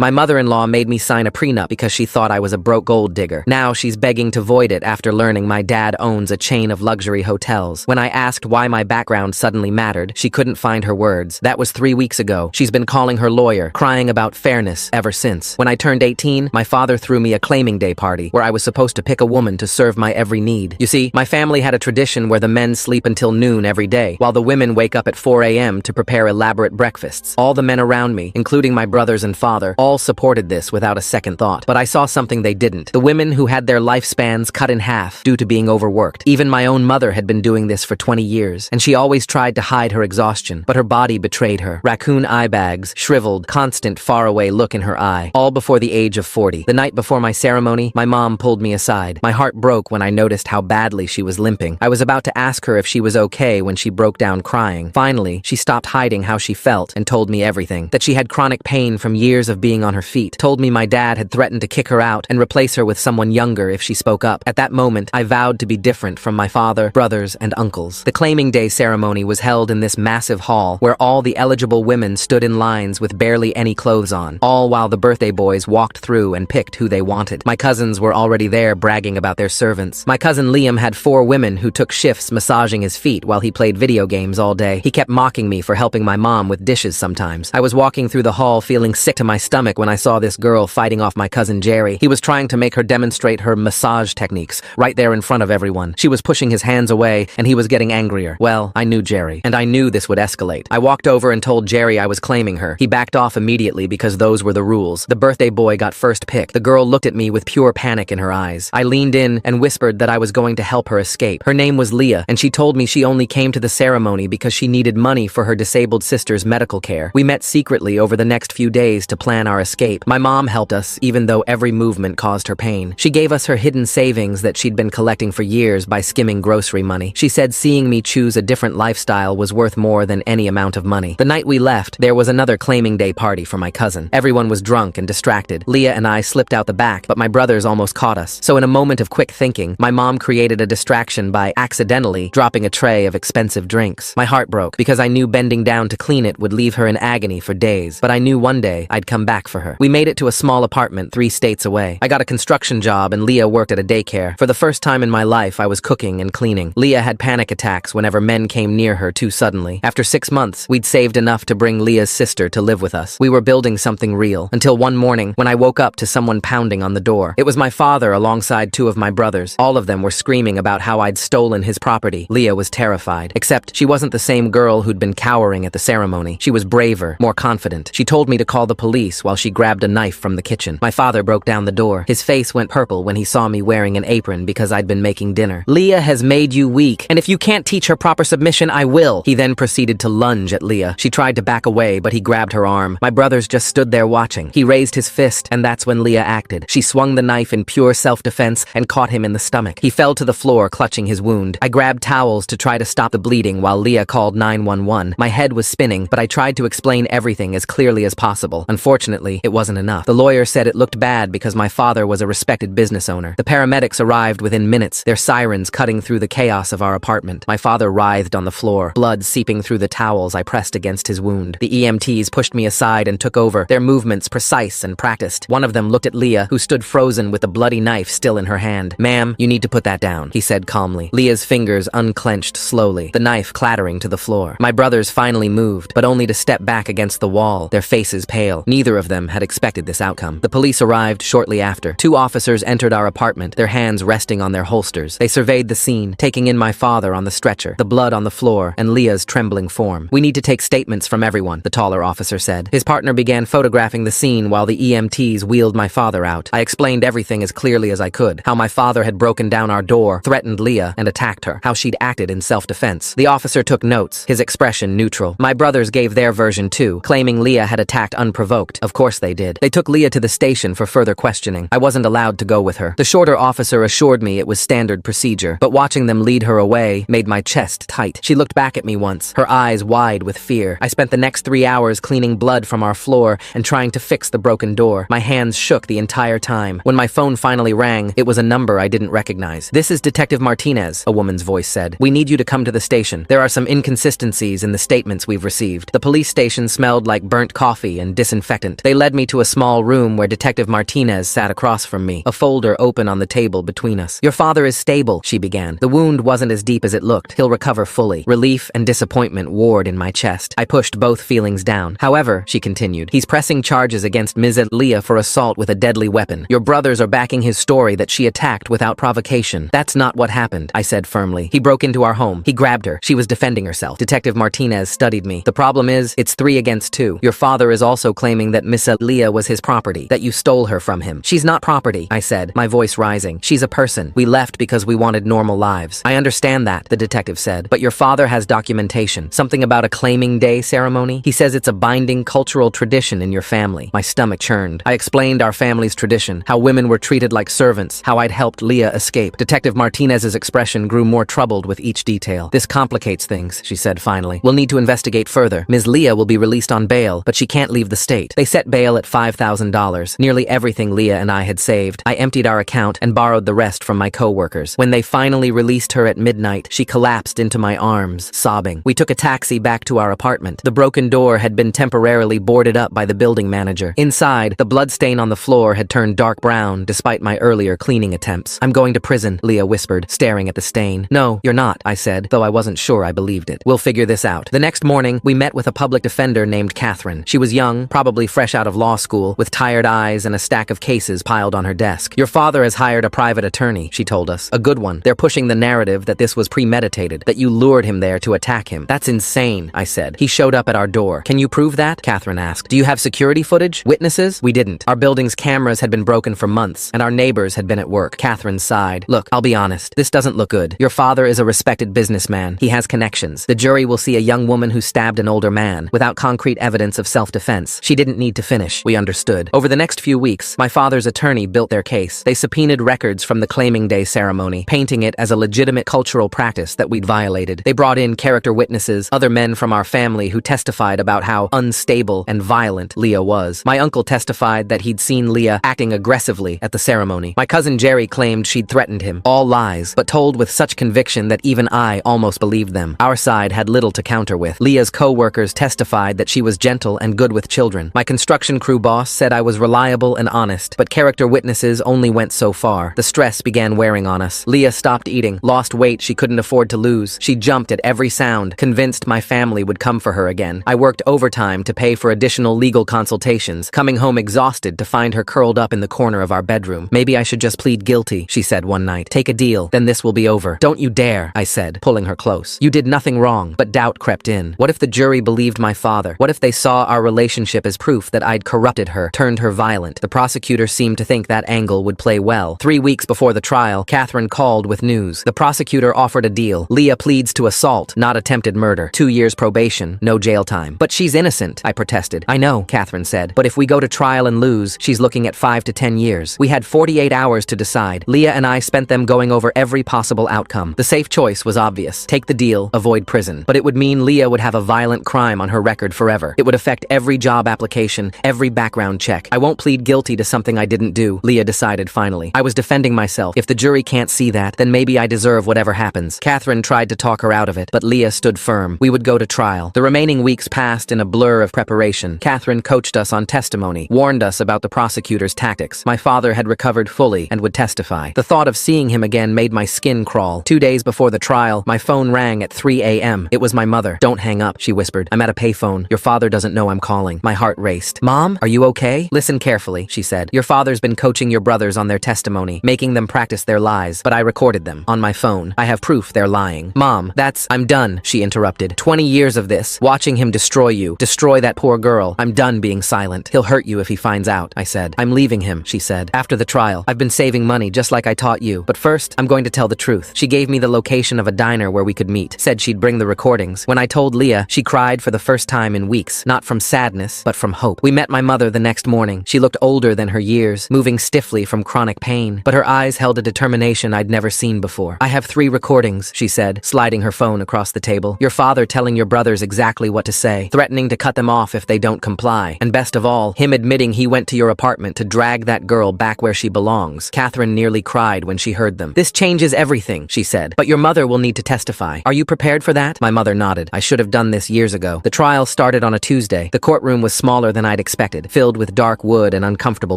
My mother-in-law made me sign a prenup because she thought I was a broke gold digger. Now she's begging to void it after learning my dad owns a chain of luxury hotels. When I asked why my background suddenly mattered, she couldn't find her words. That was 3 weeks ago. She's been calling her lawyer, crying about fairness ever since. When I turned 18, my father threw me a claiming day party where I was supposed to pick a woman to serve my every need. You see, my family had a tradition where the men sleep until noon every day, while the women wake up at 4 a.m. to prepare elaborate breakfasts. All the men around me, including my brothers and father, all supported this without a second thought. But I saw something they didn't. The women who had their lifespans cut in half due to being overworked. Even my own mother had been doing this for 20 years, and she always tried to hide her exhaustion, but her body betrayed her. Raccoon eye bags, shriveled, constant faraway look in her eye, all before the age of 40. The night before my ceremony, my mom pulled me aside. My heart broke when I noticed how badly she was limping. I was about to ask her if she was okay when she broke down crying. Finally, she stopped hiding how she felt and told me everything. That she had chronic pain from years of being on her feet. Told me my dad had threatened to kick her out and replace her with someone younger if she spoke up. At that moment, I vowed to be different from my father, brothers, and uncles. The claiming day ceremony was held in this massive hall where all the eligible women stood in lines with barely any clothes on, all while the birthday boys walked through and picked who they wanted. My cousins were already there bragging about their servants. My cousin Liam had 4 women who took shifts massaging his feet while he played video games all day. He kept mocking me for helping my mom with dishes sometimes. I was walking through the hall feeling sick to my stomach when I saw this girl fighting off my cousin Jerry. He was trying to make her demonstrate her massage techniques right there in front of everyone. She was pushing his hands away and he was getting angrier. Well, I knew Jerry, and I knew this would escalate. I walked over and told Jerry I was claiming her. He backed off immediately because those were the rules. The birthday boy got first pick. The girl looked at me with pure panic in her eyes. I leaned in and whispered that I was going to help her escape. Her name was Leah, and she told me she only came to the ceremony because she needed money for her disabled sister's medical care. We met secretly over the next few days to plan our escape. My mom helped us, even though every movement caused her pain. She gave us her hidden savings that she'd been collecting for years by skimming grocery money. She said seeing me choose a different lifestyle was worth more than any amount of money. The night we left, there was another claiming day party for my cousin. Everyone was drunk and distracted. Leah and I slipped out the back, but my brothers almost caught us. So in a moment of quick thinking, my mom created a distraction by accidentally dropping a tray of expensive drinks. My heart broke because I knew bending down to clean it would leave her in agony for days, but I knew one day I'd come back for her. We made it to a small apartment 3 states away. I got a construction job and Leah worked at a daycare. For the first time in my life, I was cooking and cleaning. Leah had panic attacks whenever men came near her too suddenly. After 6 months, we'd saved enough to bring Leah's sister to live with us. We were building something real, until one morning when I woke up to someone pounding on the door. It was my father alongside 2 of my brothers. All of them were screaming about how I'd stolen his property. Leah was terrified, except she wasn't the same girl who'd been cowering at the ceremony. She was braver, more confident. She told me to call the police while she grabbed a knife from the kitchen. My father broke down the door. His face went purple when he saw me wearing an apron because I'd been making dinner. Leah has made you weak, and if you can't teach her proper submission, I will. He then proceeded to lunge at Leah. She tried to back away, but he grabbed her arm. My brothers just stood there watching. He raised his fist, and that's when Leah acted. She swung the knife in pure self-defense and caught him in the stomach. He fell to the floor, clutching his wound. I grabbed towels to try to stop the bleeding while Leah called 911. My head was spinning, but I tried to explain everything as clearly as possible. Unfortunately, it wasn't enough. The lawyer said it looked bad because my father was a respected business owner. The paramedics arrived within minutes, their sirens cutting through the chaos of our apartment. My father writhed on the floor, blood seeping through the towels I pressed against his wound. The EMTs pushed me aside and took over, their movements precise and practiced. One of them looked at Leah, who stood frozen with the bloody knife still in her hand. "Ma'am, you need to put that down," he said calmly. Leah's fingers unclenched slowly, the knife clattering to the floor. My brothers finally moved, but only to step back against the wall, their faces pale. Neither of them had expected this outcome. The police arrived shortly after. 2 officers entered our apartment, their hands resting on their holsters. They surveyed the scene, taking in my father on the stretcher, the blood on the floor, and Leah's trembling form. "We need to take statements from everyone," the taller officer said. His partner began photographing the scene while the EMTs wheeled my father out. I explained everything as clearly as I could. How my father had broken down our door, threatened Leah, and attacked her. How she'd acted in self-defense. The officer took notes, his expression neutral. My brothers gave their version too, claiming Leah had attacked unprovoked. Of course they did. They took Leah to the station for further questioning. I wasn't allowed to go with her. The shorter officer assured me it was standard procedure, but watching them lead her away made my chest tight. She looked back at me once, her eyes wide with fear. I spent the next 3 hours cleaning blood from our floor and trying to fix the broken door. My hands shook the entire time. When my phone finally rang, it was a number I didn't recognize. "This is Detective Martinez," a woman's voice said. "We need you to come to the station. There are some inconsistencies in the statements we've received." The police station smelled like burnt coffee and disinfectant. They led me to a small room where Detective Martinez sat across from me, a folder open on the table between us. "Your father is stable," she began. "The wound wasn't as deep as it looked. He'll recover fully." Relief and disappointment warred in my chest. I pushed both feelings down. "However," she continued, "he's pressing charges against Ms. Leah for assault with a deadly weapon. Your brothers are backing his story that she attacked without provocation." "That's not what happened," I said firmly. "He broke into our home. He grabbed her. She was defending herself." Detective Martinez studied me. "The problem is, it's 3 against 2. Your father is also claiming that Miss Leah was his property, that you stole her from him." "She's not property," I said, my voice rising. "She's a person. We left because we wanted normal lives." "I understand that," the detective said, "but your father has documentation. Something about a claiming day ceremony. He says it's a binding cultural tradition in your family." My stomach churned. I explained our family's tradition, how women were treated like servants, how I'd helped Leah escape. Detective Martinez's expression grew more troubled with each detail. "This complicates things," she said finally. "We'll need to investigate further. Ms. Leah will be released on bail, but she can't leave the state." They set bail at $5,000, nearly everything Leah and I had saved. I emptied our account and borrowed the rest from my co-workers. When they finally released her at midnight, she collapsed into my arms, sobbing. We took a taxi back to our apartment. The broken door had been temporarily boarded up by the building manager. Inside, the bloodstain on the floor had turned dark brown despite my earlier cleaning attempts. "I'm going to prison," Leah whispered, staring at the stain. "No, you're not," I said, though I wasn't sure I believed it. "We'll figure this out." The next morning, we met with a public defender named Catherine. She was young, probably fresh out of law school, with tired eyes and a stack of cases piled on her desk. "Your father has hired a private attorney," she told us. "A good one. They're pushing the narrative that this was premeditated, that you lured him there to attack him." "That's insane," I said. "He showed up at our door." "Can you prove that?" Catherine asked. "Do you have security footage? Witnesses?" We didn't. Our building's cameras had been broken for months, and our neighbors had been at work. Catherine sighed. "Look, I'll be honest. This doesn't look good. Your father is a respected businessman. He has connections. The jury will see a young woman who stabbed an older man, without concrete evidence of self-defense." She didn't need to finish. We understood. Over the next few weeks, my father's attorney built their case. They subpoenaed records from the claiming day ceremony, painting it as a legitimate cultural practice that we'd violated. They brought in character witnesses, other men from our family who testified about how unstable and violent Leah was. My uncle testified that he'd seen Leah acting aggressively at the ceremony. My cousin Jerry claimed she'd threatened him. All lies, but told with such conviction that even I almost believed them. Our side had little to counter with. Leah's co-workers testified that she was gentle and good with children. My construction crew boss said I was reliable and honest, but character witnesses only went so far. The stress began wearing on us. Leah stopped eating, lost weight she couldn't afford to lose. She jumped at every sound, convinced my family would come for her again. I worked overtime to pay for additional legal consultations, coming home exhausted to find her curled up in the corner of our bedroom. "Maybe I should just plead guilty," she said one night. "Take a deal, then this will be over." "Don't you dare," I said, pulling her close. "You did nothing wrong," but doubt crept in. What if the jury believed my father? What if they saw our relationship as proof that I'd corrupted her, turned her violent? The prosecutor seemed to think that angle would play well. 3 weeks before the trial, Catherine called with news. The prosecutor offered a deal. Leah pleads to assault, not attempted murder. 2 years probation, no jail time. "But she's innocent," I protested. "I know," Catherine said, "but if we go to trial and lose, she's looking at 5 to 10 years. We had 48 hours to decide. Leah and I spent them going over every possible outcome. The safe choice was obvious. Take the deal, avoid prison. But it would mean Leah would have a violent crime on her record forever. It would affect every job application, every background check. I won't plead guilty to something I didn't do," Leah decided finally. "I was defending myself. If the jury can't see that, then maybe I deserve whatever happens." Catherine tried to talk her out of it, but Leah stood firm. We would go to trial. The remaining weeks passed in a blur of preparation. Catherine coached us on testimony, warned us about the prosecutor's tactics. My father had recovered fully and would testify. The thought of seeing him again made my skin crawl. 2 days before the trial, my phone rang at 3 a.m. It was my mother. "Don't hang up," she whispered. "I'm at a payphone. Your father doesn't know I'm calling." My heart raced. "Mom, are you okay?" "Listen carefully," she said. "Your father's been coaching your brothers on their testimony, making them practice their lies, but I recorded them on my phone. I have proof they're lying." "Mom, I'm done," she interrupted. 20 years of this, watching him destroy you, destroy that poor girl. I'm done being silent. He'll hurt you if he finds out," I said. "I'm leaving him," she said. "After the trial, I've been saving money just like I taught you. But first, I'm going to tell the truth." She gave me the location of a diner where we could meet, said she'd bring the recordings. When I told Leah, she cried for the first time in weeks, not from sadness, but from hope. We met my mother the next morning. She looked older than her years, moving stiffly from chronic pain, but her eyes held a determination I'd never seen before. "I have 3 recordings," she said, sliding her phone across the table. "Your father telling your brothers exactly what to say, threatening to cut them off if they don't comply, and best of all, him admitting he went to your apartment to drag that girl back where she belongs." Catherine nearly cried when she heard them. "This changes everything," she said. "But your mother will need to testify. Are you prepared for that?" My mother nodded. "I should have done this years ago." The trial started on a Tuesday. The courtroom was smaller than I'd expected, filled with dark wood and uncomfortable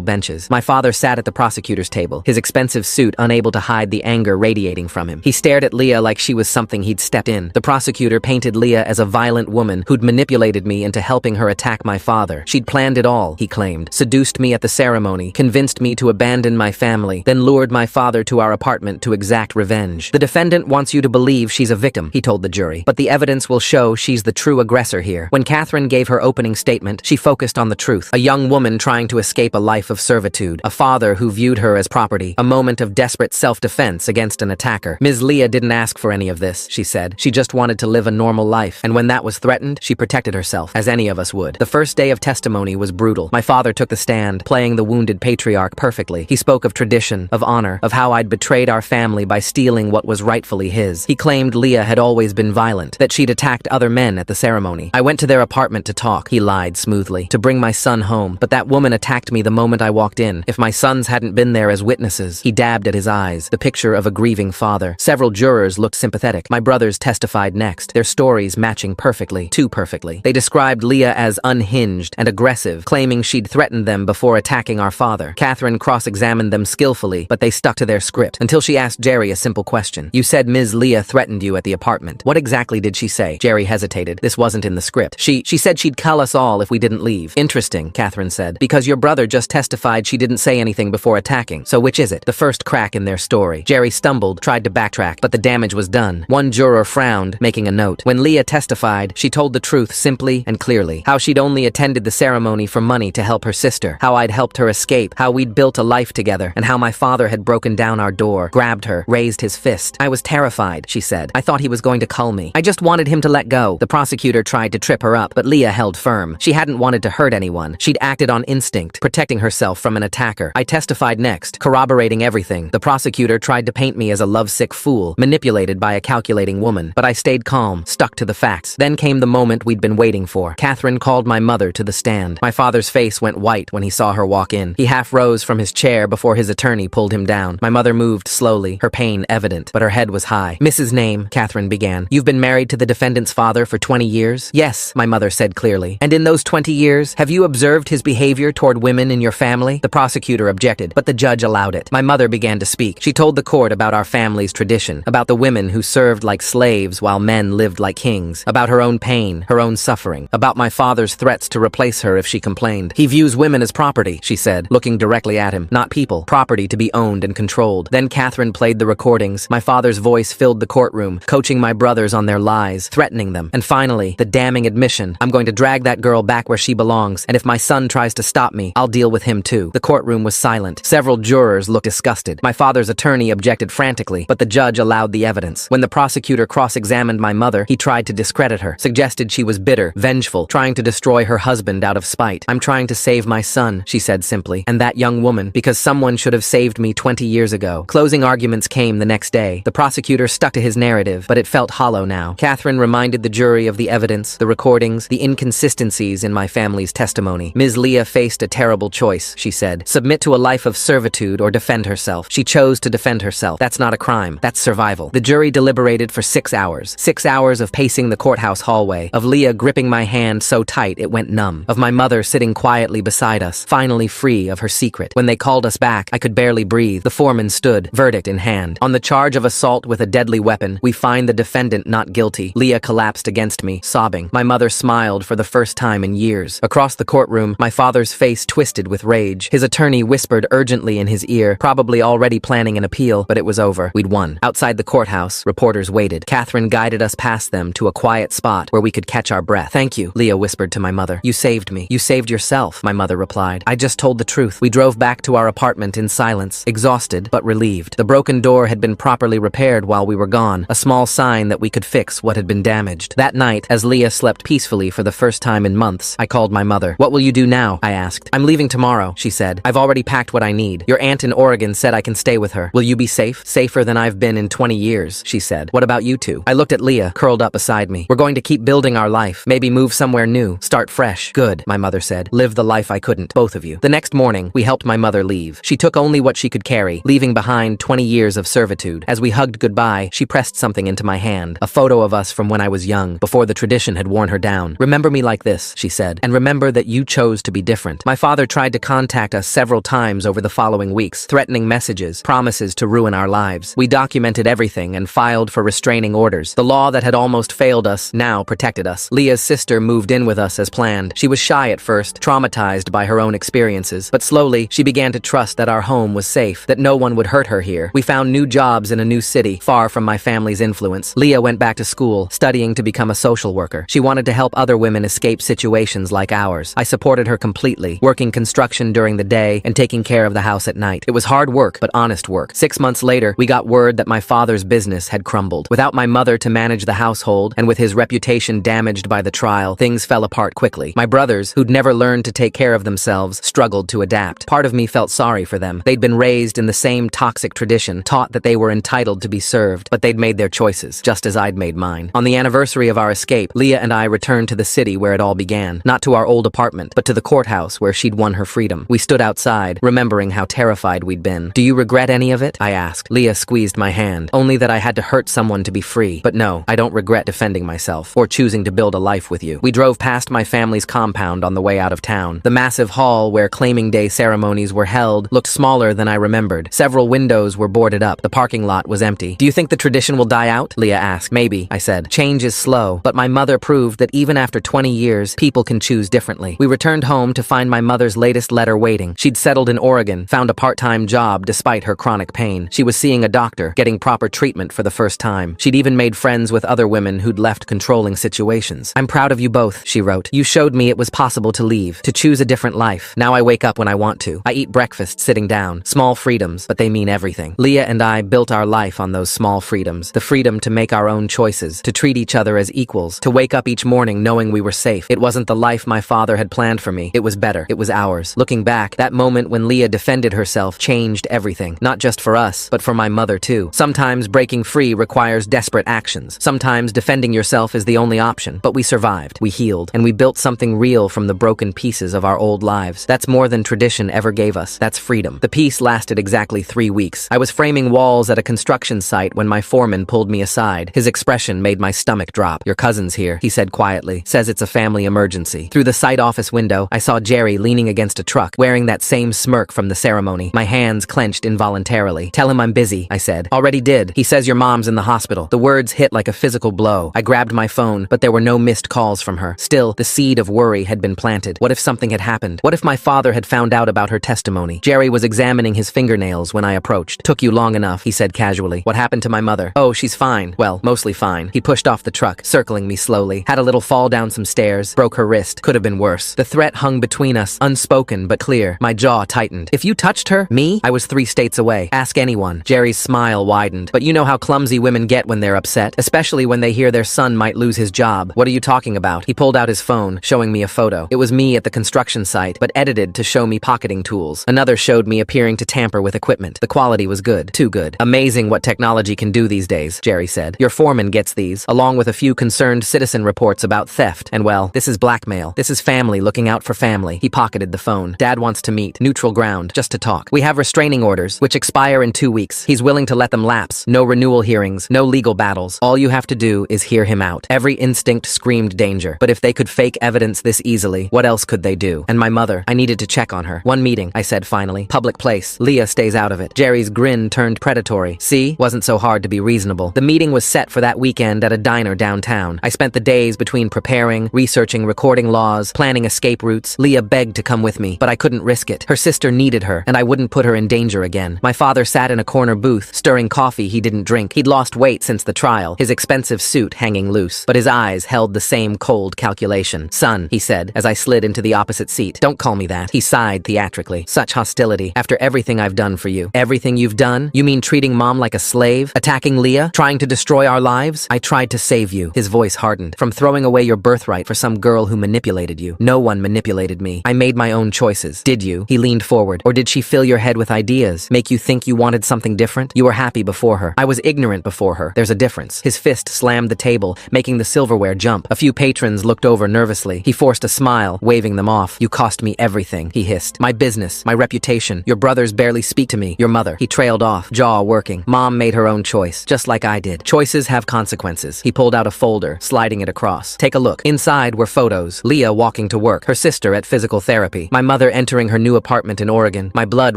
benches. My father sat at the prosecutor's table, his expensive suit unable to hide the anger radiating from him. He stared at Leah like she was something he'd stepped in. The prosecutor painted Leah as a violent woman who'd manipulated me into helping her attack my father. She'd planned it all, he claimed, seduced me at the ceremony, convinced me to abandon my family, then lured my father to our apartment to exact revenge. The defendant wants you to believe she's a victim, he told the jury, but the evidence will show she's the true aggressor here. When Catherine gave her opening statement, she focused on the truth. A young woman trying to escape a life of servitude, a father who viewed her as property, a moment of desperate self-defense against an attacker. Ms. Leah didn't ask for any of this, she said. She just wanted to live a normal life, and when that was threatened, she protected herself, as any of us would. The first day of testimony was brutal. My father took the stand, playing the wounded patriarch perfectly. He spoke of tradition, of honor, of how I'd betrayed our family by stealing what was rightfully his. He claimed Leah had always been violent, that she'd attacked other men at the ceremony. I went to their apartment to talk, he lied smoothly, to bring my son home, but that woman attacked me the moment I walked in. If my sons hadn't been there as witnesses, he dabbed at his eyes, the picture of a grieving father. Several jurors looked sympathetic. My brothers testified next, their stories matching perfectly, too perfectly. They described Leah as unhinged and aggressive, claiming she'd threatened them before attacking our father. Catherine cross-examined them skillfully, but they stuck to their script, until she asked Jerry a simple question. You said Ms. Leah threatened you at the apartment. What exactly did she say? Jerry hesitated. This wasn't in the script. She said she'd cull us all if we didn't leave. Interesting, Catherine said, because your brother just testified she didn't say anything before attacking. So which is it? The first crack in their story. Jerry stumbled, tried to backtrack, but the damage was done. One juror frowned, making a note. When Leah testified, she told the truth simply and clearly. How she'd only attended the ceremony for money to help her sister. How I'd helped her escape. How we'd built a life together. And how my father had broken down our door, grabbed her, raised his fist. I was terrified, she said. I thought he was going to cull me. I just wanted him to let go. The prosecutor tried to trip her up, but Leah held firm. She hadn't wanted to hurt anyone. She'd acted on instinct, protecting herself from an attacker. I testified next, corroborating everything. The prosecutor tried to paint me as a lovesick fool, manipulated by a calculating woman, but I stayed calm, stuck to the facts. Then came the moment we'd been waiting for. Catherine called my mother to the stand. My father's face went white when he saw her walk in. He half rose from his chair before his attorney pulled him down. My mother moved slowly, her pain evident, but her head was high. Mrs. Name, Catherine began. You've been married to the defendant's father for 20 years? Yes, my mother said clearly. And in those 20 years, have you observed his behavior toward women in your family? The prosecutor objected, but the judge allowed it. My mother began to speak. She told the court about our family's tradition, about the women who served like slaves while men lived like kings, about her own pain, her own suffering, about my father's threats to replace her if she complained. He views women as property, she said, looking directly at him. Not people. Property to be owned and controlled. Then Catherine played the recordings. My father's voice filled the courtroom, coaching my brothers on their lies, threatening them. And finally, the damning admission. I'm going to drag that girl back where she belongs, and if my son tries to stop me, I'll deal with him too. The courtroom was silent. Several jurors looked disgusted. My father's attorney objected frantically, but the judge allowed the evidence. When the prosecutor cross-examined my mother, he tried to discredit her, suggested she was bitter, vengeful, trying to destroy her husband out of spite. I'm trying to save my son, she said simply, and that young woman, because someone should have saved me 20 years ago. Closing arguments came the next day. The prosecutor stuck to his narrative, but it felt hollow now. Catherine reminded the jury of the evidence, the recordings, the inconsistencies in my family's testimony. Ms. Leah faced a terrible choice, she said. Submit to a life of servitude or defend herself. She chose to defend herself. That's not a crime. That's survival. The jury deliberated for 6 hours. 6 hours of pacing the courthouse hallway, of Leah gripping my hand so tight it went numb, of my mother sitting quietly beside us, finally free of her secret. When they called us back, I could barely breathe. The foreman stood, verdict in hand. On the charge of assault with a deadly weapon, we find the defendant not guilty. Leah collapsed against me, sobbing. My mother smiled for the first time in years. Across the courtroom, my father's face twisted with rage. His attorney whispered urgently in his ear, probably already planning an appeal, but it was over. We'd won. Outside the courthouse, reporters waited. Catherine guided us past them to a quiet spot where we could catch our breath. Thank you, Leah whispered to my mother. You saved me. You saved yourself, my mother replied. I just told the truth. We drove back to our apartment in silence, exhausted but relieved. The broken door had been properly repaired while we were gone, a small sign that we could fix what had been damaged. That night, as Leah slept peacefully for the first time in months, I called my mother. What will you do now? I asked. I'm leaving tomorrow, she said. I've already packed what I need. Your aunt in Oregon said I can stay with her. Will you be safe? Safer than I've been in 20 years, she said. What about you two? I looked at Leah, curled up beside me. We're going to keep building our life. Maybe move somewhere new. Start fresh. Good, my mother said. Live the life I couldn't. Both of you. The next morning, we helped my mother leave. She took only what she could carry, leaving behind 20 years of servitude. As we hugged goodbye, she pressed something into my hand. A photo of us from when I was young, before the tradition had worn her down. Remember me like this, she said. And remember remember that you chose to be different. My father tried to contact us several times over the following weeks, threatening messages, promises to ruin our lives. We documented everything and filed for restraining orders. The law that had almost failed us now protected us. Leah's sister moved in with us as planned. She was shy at first, traumatized by her own experiences, but slowly she began to trust that our home was safe, that no one would hurt her here. We found new jobs in a new city, far from my family's influence. Leah went back to school, studying to become a social worker. She wanted to help other women escape situations like ours. I supported her completely, working construction during the day and taking care of the house at night. It was hard work, but honest work. 6 months later, we got word that my father's business had crumbled. Without my mother to manage the household, and with his reputation damaged by the trial, things fell apart quickly. My brothers, who'd never learned to take care of themselves, struggled to adapt. Part of me felt sorry for them. They'd been raised in the same toxic tradition, taught that they were entitled to be served, but they'd made their choices, just as I'd made mine. On the anniversary of our escape, Leah and I returned to the city where it all began. Not to our old apartment, but to the courthouse where she'd won her freedom. We stood outside, remembering how terrified we'd been. "Do you regret any of it?" I asked. Leah squeezed my hand. "Only that I had to hurt someone to be free. But no, I don't regret defending myself, or choosing to build a life with you." We drove past my family's compound on the way out of town. The massive hall where claiming day ceremonies were held looked smaller than I remembered. Several windows were boarded up. The parking lot was empty. "Do you think the tradition will die out?" Leah asked. "Maybe," I said. "Change is slow, but my mother proved that even after 20 years, people can choose differently." We returned home to find my mother's latest letter waiting. She'd settled in Oregon, found a part-time job despite her chronic pain. She was seeing a doctor, getting proper treatment for the first time. She'd even made friends with other women who'd left controlling situations. "I'm proud of you both," she wrote. "You showed me it was possible to leave, to choose a different life. Now I wake up when I want to. I eat breakfast sitting down. Small freedoms, but they mean everything." Leah and I built our life on those small freedoms. The freedom to make our own choices, to treat each other as equals, to wake up each morning knowing we were safe. It wasn't the life my father had planned for me. It was better. It was ours. Looking back, that moment when Leah defended herself changed everything. Not just for us, but for my mother too. Sometimes breaking free requires desperate actions. Sometimes defending yourself is the only option. But we survived. We healed. And we built something real from the broken pieces of our old lives. That's more than tradition ever gave us. That's freedom. The peace lasted exactly 3 weeks. I was framing walls at a construction site when my foreman pulled me aside. His expression made my stomach drop. "Your cousin's here," he said quietly. "Says it's a family emergency." Through the site office window, I saw Jerry leaning against a truck, wearing that same smirk from the ceremony. My hands clenched involuntarily. "Tell him I'm busy," I said. "Already did. He says your mom's in the hospital." The words hit like a physical blow. I grabbed my phone, but there were no missed calls from her. Still, the seed of worry had been planted. What if something had happened? What if my father had found out about her testimony? Jerry was examining his fingernails when I approached. "Took you long enough," he said casually. "What happened to my mother?" "Oh, she's fine. Well, mostly fine." He pushed off the truck, circling me slowly. "Had a little fall down some stairs, broke her wrist. Could have been worse." The threat hung between us, unspoken but clear. My jaw tightened. "If you touched her, me? I was 3 states away. Ask anyone." Jerry's smile widened. "But you know how clumsy women get when they're upset, especially when they hear their son might lose his job. What are you talking about?" He pulled out his phone, showing me a photo. It was me at the construction site, but edited to show me pocketing tools. Another showed me appearing to tamper with equipment. The quality was good. Too good. "Amazing what technology can do these days," Jerry said. "Your foreman gets these, along with a few concerned citizen reports about theft. And well, this is blackmail. This is family looking out for family." He pocketed the phone. "Dad wants to meet. Neutral ground. Just to talk. We have restraining orders, which expire in 2 weeks. He's willing to let them lapse. No renewal hearings. No legal battles. All you have to do is hear him out." Every instinct screamed danger. But if they could fake evidence this easily, what else could they do? And my mother, I needed to check on her. "One meeting," I said finally. "Public place. Leah stays out of it." Jerry's grin turned predatory. "See? Wasn't so hard to be reasonable." The meeting was set for that weekend at a diner downtown. I spent the days between preparing, researching recording laws, planning escape routes. Leah begged to come with me, but I couldn't risk it. Her sister needed her, and I wouldn't put her in danger again. My father sat in a corner booth, stirring coffee he didn't drink. He'd lost weight since the trial, his expensive suit hanging loose, but his eyes held the same cold calculation. "Son," he said, as I slid into the opposite seat. "Don't call me that." He sighed theatrically. "Such hostility. After everything I've done for you." "Everything you've done? You mean treating Mom like a slave? Attacking Leah? Trying to destroy our lives?" "I tried to save you." His voice hardened. "From throwing away your birthright for some girl who manipulated you." "No one manipulated me. I made my own choices." "Did you?" He leaned forward. "Or did she fill your head with ideas? Make you think you wanted something different? You were happy before her. I was ignorant before her. There's a difference." His fist slammed the table, making the silverware jump. A few patrons looked over nervously. He forced a smile, waving them off. "You cost me everything," he hissed. "My business, my reputation. Your brothers barely speak to me. Your mother." He trailed off, jaw working. "Mom made her own choice, just like I did. Choices have consequences." He pulled out a folder, sliding it across. "Take a look." Inside were photos. Leah walking walking to work, her sister at physical therapy, my mother entering her new apartment in Oregon. My blood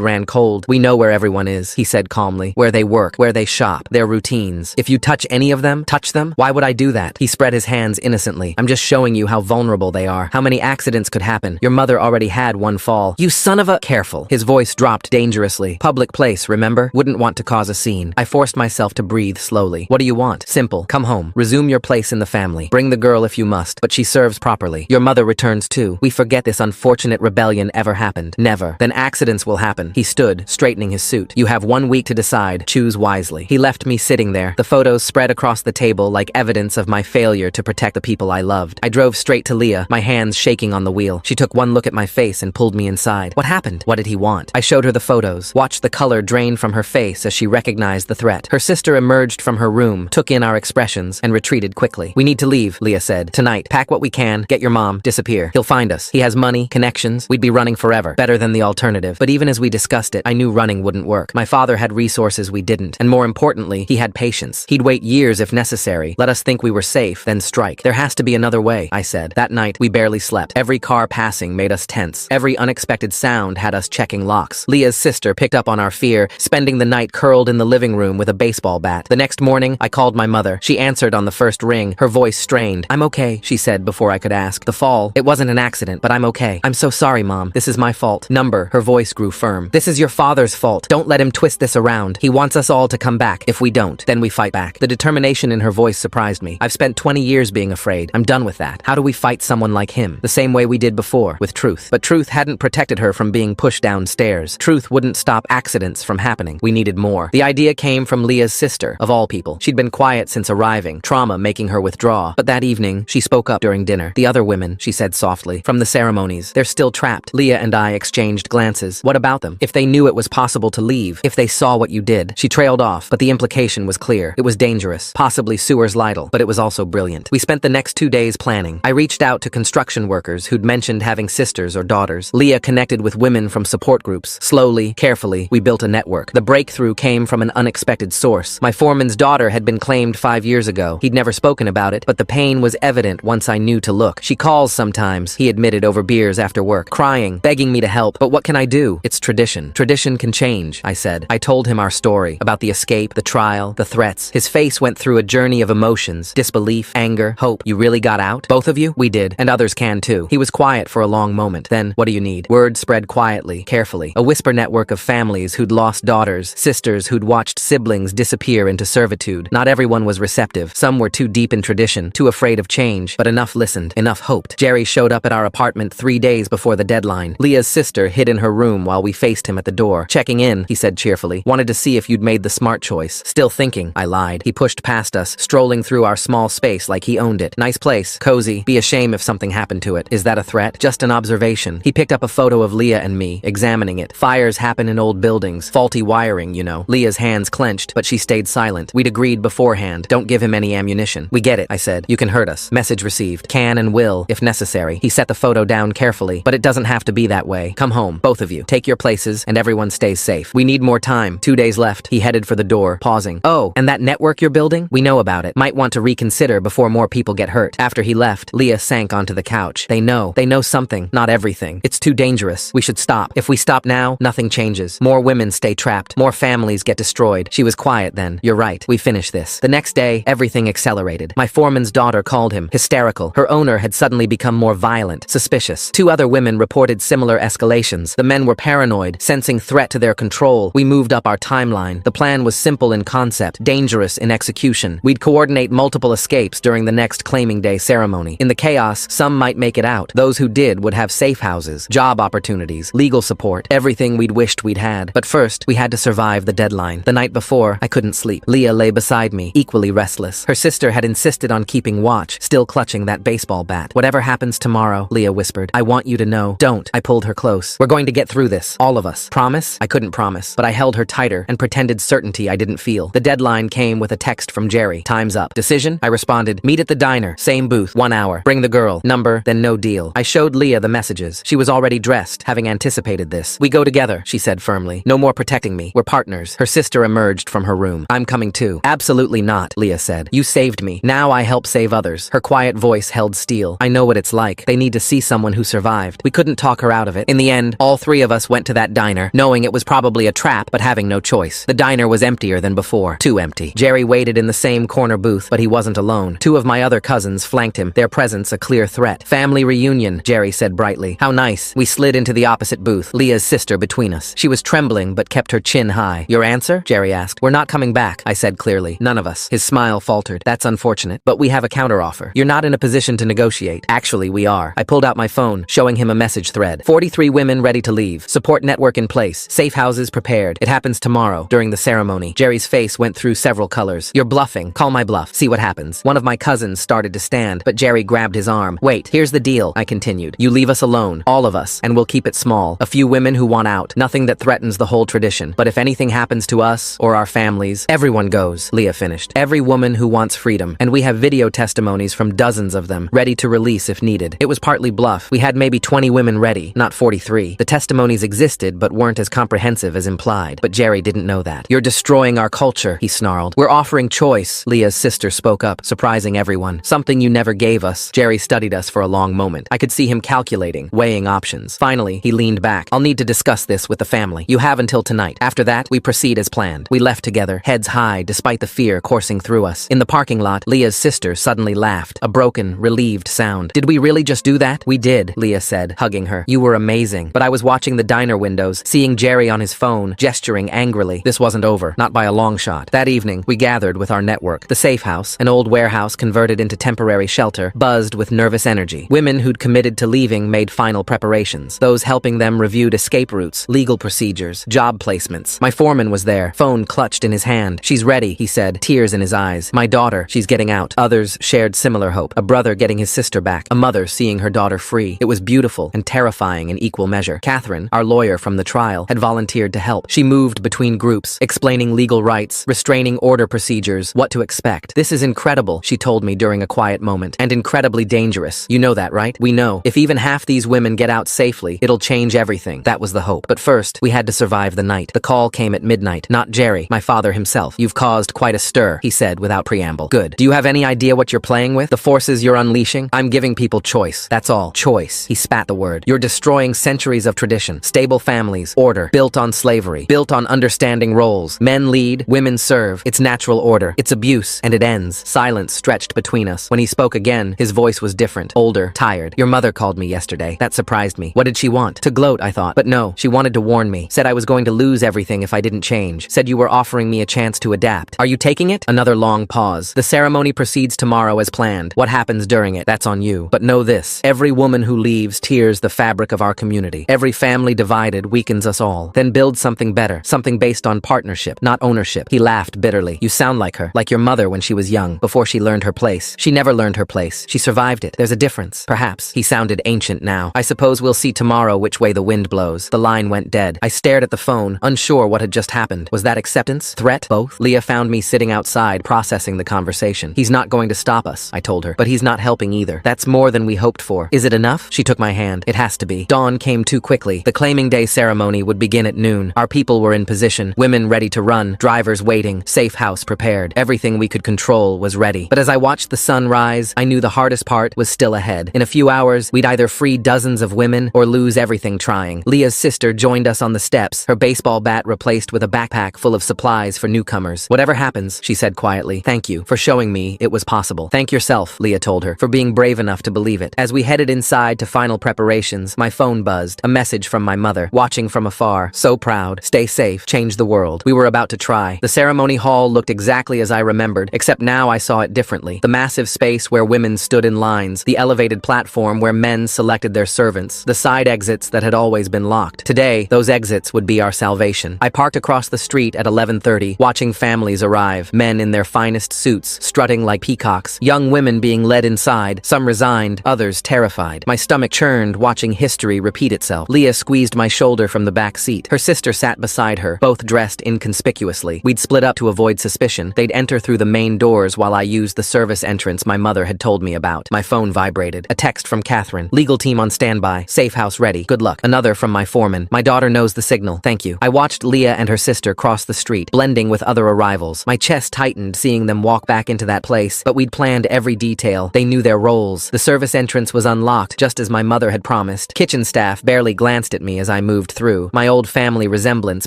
ran cold. We know where everyone is, he said calmly. Where they work, where they shop, their routines. If you touch any of them, touch them, why would I do that? He spread his hands innocently. I'm just showing you how vulnerable they are. How many accidents could happen? Your mother already had one fall. You son of a— Careful. His voice dropped dangerously. Public place, remember? Wouldn't want to cause a scene. I forced myself to breathe slowly. What do you want? Simple. Come home. Resume your place in the family. Bring the girl if you must, but she serves properly. Your mother returns too. We forget this unfortunate rebellion ever happened. Never. Then accidents will happen. He stood, straightening his suit. You have 1 week to decide. Choose wisely. He left me sitting there. The photos spread across the table like evidence of my failure to protect the people I loved. I drove straight to Leah, my hands shaking on the wheel. She took one look at my face and pulled me inside. What happened? What did he want? I showed her the photos, watched the color drain from her face as she recognized the threat. Her sister emerged from her room, took in our expressions, and retreated quickly. We need to leave, Leah said. Tonight. Pack what we can, get your mom, disappear. He'll find us. He has money, connections. We'd be running forever. Better than the alternative. But even as we discussed it, I knew running wouldn't work. My father had resources we didn't. And more importantly, he had patience. He'd wait years if necessary, let us think we were safe, then strike. There has to be another way, I said. That night, we barely slept. Every car passing made us tense. Every unexpected sound had us checking locks. Leah's sister picked up on our fear, spending the night curled in the living room with a baseball bat. The next morning, I called my mother. She answered on the first ring, her voice strained. I'm okay, she said before I could ask. The fall, it wasn't an accident, but I'm okay. I'm so sorry, Mom. This is my fault. Number, her voice grew firm. This is your father's fault. Don't let him twist this around. He wants us all to come back. If we don't, then we fight back. The determination in her voice surprised me. I've spent 20 years being afraid. I'm done with that. How do we fight someone like him? The same way we did before, with truth. But truth hadn't protected her from being pushed downstairs. Truth wouldn't stop accidents from happening. We needed more. The idea came from Leah's sister, of all people. She'd been quiet since arriving, trauma making her withdraw. But that evening, she spoke up during dinner. The other women, she said softly, from the ceremonies, they're still trapped. Leah and I exchanged glances. What about them? If they knew it was possible to leave, if they saw what you did. She trailed off, but the implication was clear. It was dangerous, possibly Sewer's Lytle, but it was also brilliant. We spent the next 2 days planning. I reached out to construction workers who'd mentioned having sisters or daughters. Leah connected with women from support groups. Slowly, carefully, we built a network. The breakthrough came from an unexpected source. My foreman's daughter had been claimed 5 years ago. He'd never spoken about it, but the pain was evident once I knew to look. She calls sometimes, he admitted over beers after work, crying, begging me to help. But what can I do? It's tradition. Tradition can change, I said. I told him our story, about the escape, the trial, the threats. His face went through a journey of emotions, disbelief, anger, hope. You really got out? Both of you? We did, and others can too. He was quiet for a long moment. Then, what do you need? Word spread quietly, carefully. A whisper network of families who'd lost daughters, sisters who'd watched siblings disappear into servitude. Not everyone was receptive. Some were too deep in tradition, too afraid of change, but enough listened, enough hoped. Jerry showed up at our apartment 3 days before the deadline. Leah's sister hid in her room while we faced him at the door. Checking in, he said cheerfully. Wanted to see if you'd made the smart choice. Still thinking, I lied. He pushed past us, strolling through our small space like he owned it. Nice place, cozy. Be a shame if something happened to it. Is that a threat? Just an observation. He picked up a photo of Leah and me, examining it. Fires happen in old buildings. Faulty wiring, you know. Leah's hands clenched, but she stayed silent. We'd agreed beforehand. Don't give him any ammunition. We get it, I said. You can hurt us. Message received. Can and will, if necessary. He set the photo down carefully, but it doesn't have to be that way. Come home, both of you. Take your places, and everyone stays safe. We need more time. 2 days left. He headed for the door, pausing. Oh, and that network you're building? We know about it. Might want to reconsider before more people get hurt. After he left, Leah sank onto the couch. They know something, not everything. It's too dangerous. We should stop. If we stop now, nothing changes. More women stay trapped. More families get destroyed. She was quiet then. You're right. We finish this. The next day, everything accelerated. My foreman's daughter called him, hysterical. Her owner had suddenly become more violent, suspicious. 2 other women reported similar escalations. The men were paranoid, sensing threat to their control. We moved up our timeline. The plan was simple in concept, dangerous in execution. We'd coordinate multiple escapes during the next claiming day ceremony. In the chaos, some might make it out. Those who did would have safe houses, job opportunities, legal support, everything we'd wished we'd had. But first, we had to survive the deadline. The night before, I couldn't sleep. Leah lay beside me, equally restless. Her sister had insisted on keeping watch, still clutching that baseball bat. Whatever happens tomorrow, Leah whispered, I want you to know. Don't. I pulled her close. We're going to get through this, all of us. Promise? I couldn't promise, but I held her tighter and pretended certainty I didn't feel. The deadline came with a text from Jerry. Time's up. Decision? I responded, meet at the diner, same booth, 1 hour. Bring the girl. Number, then no deal. I showed Leah the messages. She was already dressed, having anticipated this. We go together, she said firmly. No more protecting me. We're partners. Her sister emerged from her room. I'm coming too. Absolutely not, Leah said. You saved me. Now I help save others. Her quiet voice held steel. I know what it's like. like. They need to see someone who survived. We couldn't talk her out of it. In the end, all three of us went to that diner, knowing it was probably a trap, but having no choice. The diner was emptier than before. Too empty. Jerry waited in the same corner booth, but he wasn't alone. Two of my other cousins flanked him, their presence a clear threat. Family reunion, Jerry said brightly. How nice. We slid into the opposite booth, Leah's sister between us. She was trembling, but kept her chin high. Your answer? Jerry asked. We're not coming back, I said clearly. None of us. His smile faltered. That's unfortunate, but we have a counteroffer. You're not in a position to negotiate. Actually, we are. I pulled out my phone, showing him a message thread. 43 women ready to leave. Support network in place. Safe houses prepared. It happens tomorrow, during the ceremony. Jerry's face went through several colors. You're bluffing. Call my bluff. See what happens. One of my cousins started to stand, but Jerry grabbed his arm. Wait, here's the deal, I continued. You leave us alone, all of us, and we'll keep it small. A few women who want out. Nothing that threatens the whole tradition. But if anything happens to us, or our families, everyone goes, Leah finished. Every woman who wants freedom. And we have video testimonies from dozens of them, ready to release if needed. It was partly bluff. We had maybe 20 women ready, not 43. The testimonies existed, but weren't as comprehensive as implied. But Jerry didn't know that. You're destroying our culture, he snarled. We're offering choice, Leah's sister spoke up, surprising everyone. Something you never gave us. Jerry studied us for a long moment. I could see him calculating, weighing options. Finally, he leaned back. I'll need to discuss this with the family. You have until tonight. After that, we proceed as planned. We left together, heads high, despite the fear coursing through us. In the parking lot, Leah's sister suddenly laughed, a broken, relieved sound. Did we really just do that? We did, Leah said, hugging her. You were amazing. But I was watching the diner windows, seeing Jerry on his phone, gesturing angrily. This wasn't over, not by a long shot. That evening, we gathered with our network. The safe house, an old warehouse converted into temporary shelter, buzzed with nervous energy. Women who'd committed to leaving made final preparations. Those helping them reviewed escape routes, legal procedures, job placements. My foreman was there, phone clutched in his hand. She's ready, he said, tears in his eyes. My daughter, she's getting out. Others shared similar hope. A brother getting his sister back. A mother seeing her daughter free. It was beautiful and terrifying in equal measure. Catherine, our lawyer from the trial, had volunteered to help. She moved between groups, explaining legal rights, restraining order procedures, what to expect. This is incredible, she told me during a quiet moment, and incredibly dangerous. You know that, right? We know. If even half these women get out safely, it'll change everything. That was the hope. But first, we had to survive the night. The call came at midnight. Not Jerry, my father himself. You've caused quite a stir, he said without preamble. Good. Do you have any idea what you're playing with? The forces you're unleashing? I'm giving people choice. That's all. Choice. He spat the word. You're destroying centuries of tradition. Stable families. Order. Built on slavery. Built on understanding roles. Men lead, women serve. It's natural order. It's abuse, and it ends. Silence stretched between us. When he spoke again, his voice was different. Older. Tired. Your mother called me yesterday. That surprised me. What did she want? To gloat, I thought. But no, she wanted to warn me. Said I was going to lose everything if I didn't change. Said you were offering me a chance to adapt. Are you taking it? Another long pause. The ceremony proceeds tomorrow as planned. What happens during it, that's on you. But know this. Every woman who leaves tears the fabric of our community. Every family divided weakens us all. Then build something better. Something based on partnership, not ownership. He laughed bitterly. You sound like her. Like your mother when she was young, before she learned her place. She never learned her place. She survived it. There's a difference. Perhaps. He sounded ancient now. I suppose we'll see tomorrow which way the wind blows. The line went dead. I stared at the phone, unsure what had just happened. Was that acceptance? Threat? Both? Leah found me sitting outside, processing the conversation. He's not going to stop us, I told her. But he's not helping either. That's more than we hoped for. Is it enough? She took my hand. It has to be. Dawn came too quickly. The claiming day ceremony would begin at noon. Our people were in position. Women ready to run. Drivers waiting. Safe house prepared. Everything we could control was ready. But as I watched the sun rise, I knew the hardest part was still ahead. In a few hours, we'd either free dozens of women or lose everything trying. Leah's sister joined us on the steps, her baseball bat replaced with a backpack full of supplies for newcomers. Whatever happens, she said quietly, thank you for showing me it was possible. Thank yourself, Leah told her, for being brave enough to believe it. As we headed inside to final preparations, my phone buzzed. A message from my mother, watching from afar. So proud. Stay safe. Change the world. We were about to try. The ceremony hall looked exactly as I remembered, except now I saw it differently. The massive space where women stood in lines, the elevated platform where men selected their servants, the side exits that had always been locked. Today, those exits would be our salvation. I parked across the street at 11:30, watching families arrive, men in their finest suits, strutting like peacocks, young women being led inside, some resigned, others terrified. My stomach churned, watching history repeat itself. Leah squeezed my shoulder from the back seat. Her sister sat beside her, both dressed inconspicuously. We'd split up to avoid suspicion. They'd enter through the main doors while I used the service entrance my mother had told me about. My phone vibrated. A text from Catherine. Legal team on standby. Safe house ready. Good luck. Another from my foreman. My daughter knows the signal. Thank you. I watched Leah and her sister cross the street, blending with other arrivals. My chest tightened seeing them walk back into that place, but we'd planned every detail. They knew their roles. The service entrance was unlocked, just as my mother had promised. Kitchen staff barely glanced at me as I moved through, my old family resemblance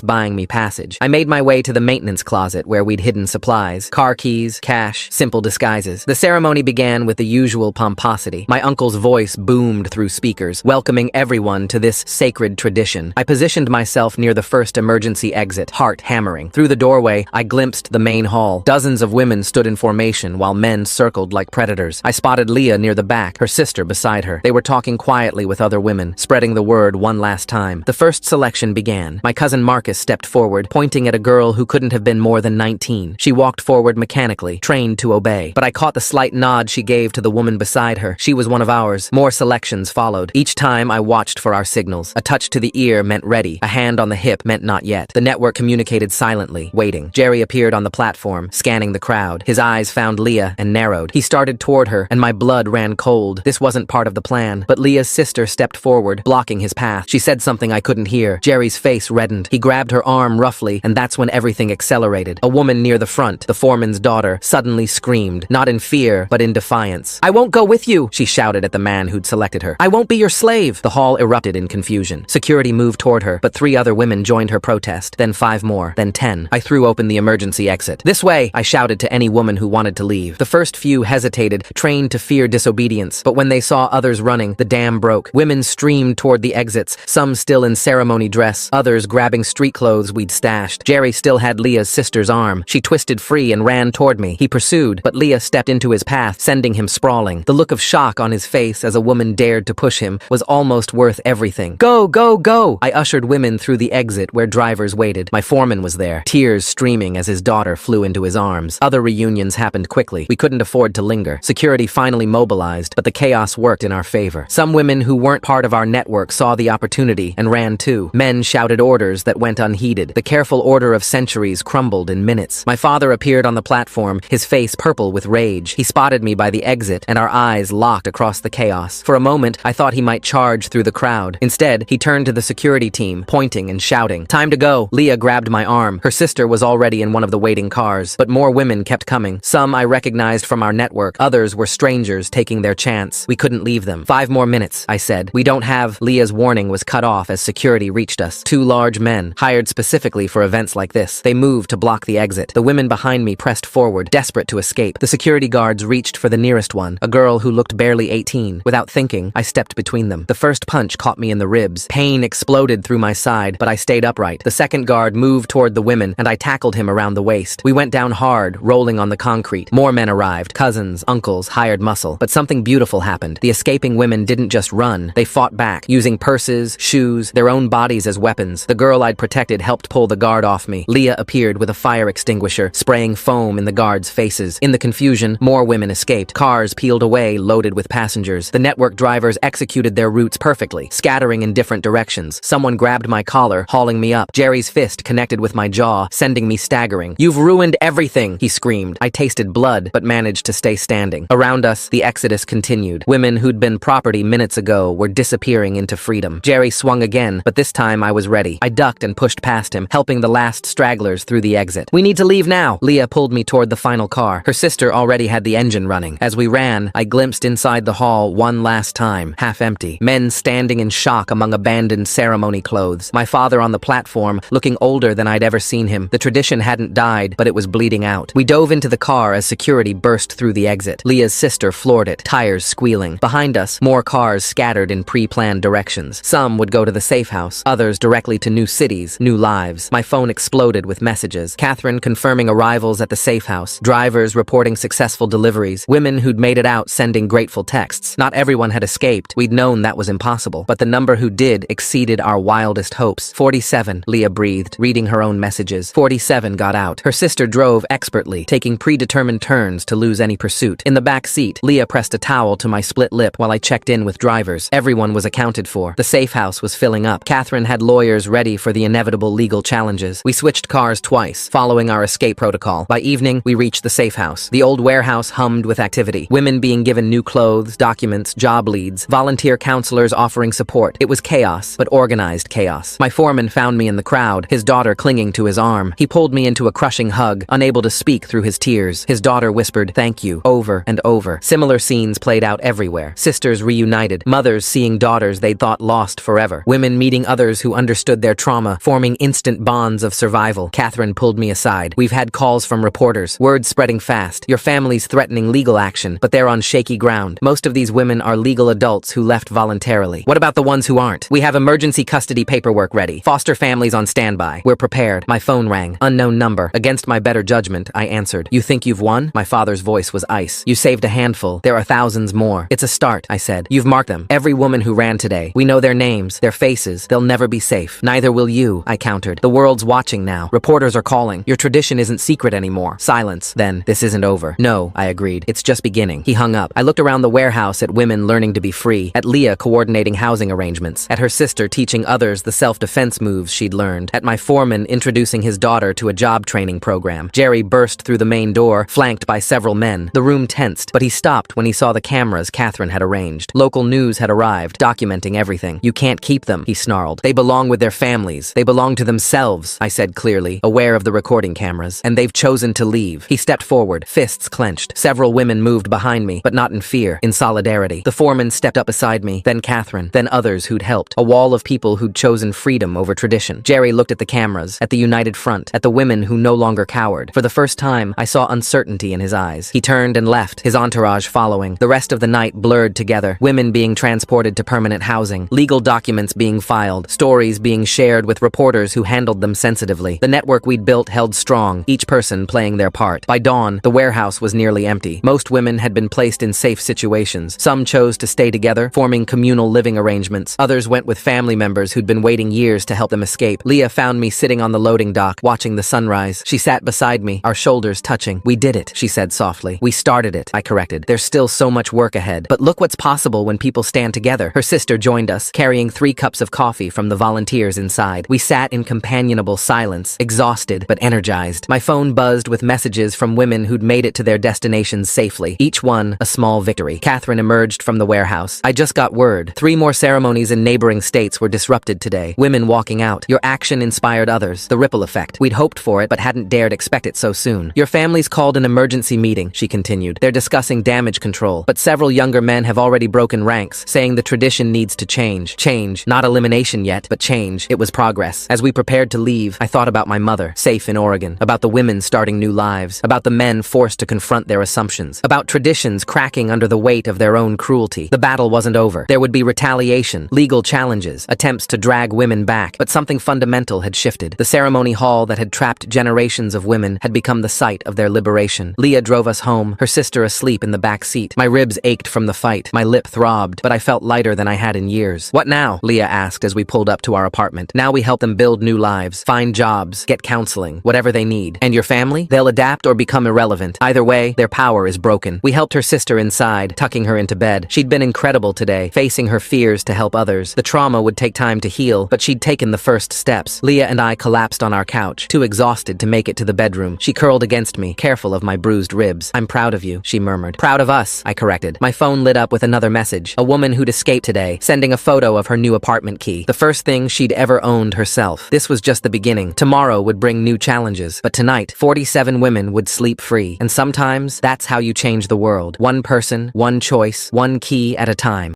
buying me passage. I made my way to the maintenance closet where we'd hidden supplies, car keys, cash, simple disguises. The ceremony began with the usual pomposity. My uncle's voice boomed through speakers, welcoming everyone to this sacred tradition. I positioned myself near the first emergency exit, heart hammering. Through the doorway, I glimpsed the main hall. Dozens of women stood in formation while men circled like predators. I spotted Leah near the back, her sister beside her. They were talking quietly with other women, spreading the word one last time. The first selection began. My cousin Marcus stepped forward, pointing at a girl who couldn't have been more than 19. She walked forward mechanically, trained to obey. But I caught the slight nod she gave to the woman beside her. She was one of ours. More selections followed. Each time I watched for our signals. A touch to the ear meant ready. A hand on the hip meant not yet. The network communicated silently, waiting. Jerry appeared on the platform, scanning the crowd. His eyes found Leah and narrowed. He started toward her, and my blood ran cold. This wasn't part of the plan. But Leah's sister stepped forward, blocking his path. She said something I couldn't hear. Jerry's face reddened. He grabbed her arm roughly, and that's when everything accelerated. A woman near the front, the foreman's daughter, suddenly screamed, not in fear, but in defiance. "I won't go with you," she shouted at the man who'd selected her. "I won't be your slave." The hall erupted in confusion. Security moved toward her, but 3 other women joined her protest, then 5 more, then 10. I threw open the emergency exit. "This way," I shouted to any woman who wanted to leave. The first few hesitated, trained to fear disobedience, but when they saw others running, the dam broke. Women streamed toward the exits, some still in ceremony dress, others grabbing street clothes we'd stashed. Jerry still had Leah's sister's arm. She twisted free and ran toward me. He pursued, but Leah stepped into his path, sending him sprawling. The look of shock on his face as a woman dared to push him was almost worth everything. "Go, go, go!" I ushered women through the exit where drivers waited. My foreman was there, tears streaming as his daughter flew into his arms. Other reunions happened quickly. We couldn't afford to linger. Security finally mobilized, but the chaos worked in our favor. Some women who weren't part of our network saw the opportunity and ran too. Men shouted orders that went unheeded. The careful order of centuries crumbled in minutes. My father appeared on the platform, his face purple with rage. He spotted me by the exit, and our eyes locked across the chaos. For a moment, I thought he might charge through the crowd. Instead, he turned to the security team, pointing and shouting, "Time to go." Leah grabbed my arm. Her sister was already in one of the waiting cars, but more women kept coming. Some I recognized from our network. Others were strangers taking their chance. We couldn't leave them. 5 more minutes, I said. "We don't have..." Leah's warning was cut off as security reached us. 2 large men, hired specifically for events like this. They moved to block the exit. The women behind me pressed forward, desperate to escape. The security guards reached for the nearest one, a girl who looked barely 18. Without thinking, I stepped between them. The first punch caught me in the ribs. Pain exploded through my side, but I stayed upright. The second guard moved toward the women, and I tackled him around the waist. We went down hard, rolling on the concrete. More men arrived, cousins, uncles, hired muscle. But something beautiful happened. The escaping women didn't just run. They fought back, using purses, shoes, their own bodies as weapons. The girl I'd protected helped pull the guard off me. Leah appeared with a fire extinguisher, spraying foam in the guards' faces. In the confusion, more women escaped. Cars peeled away, loaded with passengers. The network drivers executed their routes perfectly, scattering in different directions. Someone grabbed my collar, hauling me up. Jerry's fist connected with my jaw, sending me staggering. "You've ruined everything," he screamed. I tasted blood, but managed to stay standing. Around us, the exodus continued. Women who'd been property minutes ago were disappearing into freedom. Jerry swung again, but this time I was ready. I ducked and pushed past him, helping the last stragglers through the exit. "We need to leave now." Leah pulled me toward the final car. Her sister already had the engine running. As we ran, I glimpsed inside the hall one last time, half empty. Men standing in shock among abandoned ceremony clothes. My father on the platform, looking older than I'd ever seen him. The tradition hadn't died, but it was bleeding out. We dove into the car as security burst through the exit. Leah's sister floored it, tires squealing. Behind us, more cars scattered in pre-planned directions. Some would go to the safe house, others directly to new cities, new lives. My phone exploded with messages. Catherine confirming arrivals at the safe house, drivers reporting successful deliveries, women who'd made it out sending grateful texts. Not everyone had escaped. We'd known that was impossible, but the number who did exceeded our wildest hopes. 47, Leah breathed, reading her own messages. 47 got out. Her sister drove expertly, taking predetermined turns to lose any pursuit. In the back seat, Leah pressed a towel to my split lip while I checked in with drivers. Everyone was accounted for. The safe house was filling up. Catherine had lawyers ready for the inevitable legal challenges. We switched cars twice, following our escape protocol. By evening, we reached the safe house. The old warehouse hummed with activity. Women being given new clothes, documents, job leads, volunteer counselors offering support. It was chaos, but organized chaos. My foreman found me in the crowd, his daughter clinging to his arm. He pulled me into a crushing hug, unable to speak through his tears. His daughter whispered, "Thank you," over and over. Similar scenes played out out everywhere. Sisters reunited, mothers seeing daughters they'd thought lost forever, women meeting others who understood their trauma, forming instant bonds of survival. Catherine pulled me aside. We've had calls from reporters, words spreading fast. Your family's threatening legal action, but they're on shaky ground. Most of these women are legal adults who left voluntarily. What about the ones who aren't? We have emergency custody paperwork ready. Foster families on standby. We're prepared. My phone rang. Unknown number. Against my better judgment, I answered. You think you've won? My father's voice was ice. You saved a handful. There are thousands more. It's a start, I said. You've marked them. Every woman who ran today. We know their names, their faces. They'll never be safe. Neither will you, I countered. The world's watching now. Reporters are calling. Your tradition isn't secret anymore. Silence. Then, this isn't over. No, I agreed. It's just beginning. He hung up. I looked around the warehouse at women learning to be free, at Leah coordinating housing arrangements, at her sister teaching others the self-defense moves she'd learned, at my foreman introducing his daughter to a job training program. Jerry burst through the main door, flanked by several men. The room tensed, but he stopped when he saw the cameras Catherine had arranged. Local news had arrived, documenting everything. You can't keep them, he snarled. They belong with their families. They belong to themselves, I said clearly, aware of the recording cameras. And they've chosen to leave. He stepped forward, fists clenched. Several women moved behind me, but not in fear, in solidarity. The foreman stepped up beside me, then Catherine, then others who'd helped. A wall of people who'd chosen freedom over tradition. Jerry looked at the cameras, at the united front, at the women who no longer cowered. For the first time, I saw uncertainty in his eyes. He turned and left, his entourage following. The rest of the night blurred together. Women being transported to permanent housing, legal documents being filed, stories being shared with reporters who handled them sensitively. The network we'd built held strong, each person playing their part. By dawn, the warehouse was nearly empty. Most women had been placed in safe situations. Some chose to stay together, forming communal living arrangements. Others went with family members who'd been waiting years to help them escape. Leah found me sitting on the loading dock, watching the sunrise. She sat beside me, our shoulders touching. We did it, she said softly. We started it, I corrected. There's still so much work ahead. But look what's possible when people stand together. Her sister joined us, carrying 3 cups of coffee from the volunteers inside. We sat in companionable silence, exhausted but energized. My phone buzzed with messages from women who'd made it to their destinations safely, each one a small victory. Catherine emerged from the warehouse. I just got word. 3 more ceremonies in neighboring states were disrupted today. Women walking out. Your action inspired others. The ripple effect. We'd hoped for it, but hadn't dared expect it so soon. Your family's called an emergency meeting, she continued. They're discussing damage control, but several younger men have already broken ranks, saying the tradition needs to change. Change. Not elimination yet, but change. It was progress. As we prepared to leave, I thought about my mother, safe in Oregon, about the women starting new lives, about the men forced to confront their assumptions, about traditions cracking under the weight of their own cruelty. The battle wasn't over. There would be retaliation, legal challenges, attempts to drag women back, but something fundamental had shifted. The ceremony hall that had trapped generations of women had become the site of their liberation. Leah drove us home, her sister asleep in the back seat. My ribs ached from the fight. My lip throbbed, but I felt lighter than I had in years. What now? Leah asked as we pulled up to our apartment. Now we help them build new lives, find jobs, get counseling, whatever they need. And your family? They'll adapt or become irrelevant. Either way, their power is broken. We helped her sister inside, tucking her into bed. She'd been incredible today, facing her fears to help others. The trauma would take time to heal, but she'd taken the first steps. Leah and I collapsed on our couch, too exhausted to make it to the bedroom. She curled against me, careful of my bruised ribs. I'm proud of you, she murmured. Proud of us, I corrected. My phone lit up with another message. A woman who'd escaped today, sending a photo of her new apartment key. The first thing she'd ever owned herself. This was just the beginning. Tomorrow would bring new challenges. But tonight, 47 women would sleep free. And sometimes, that's how you change the world. One person, one choice, one key at a time.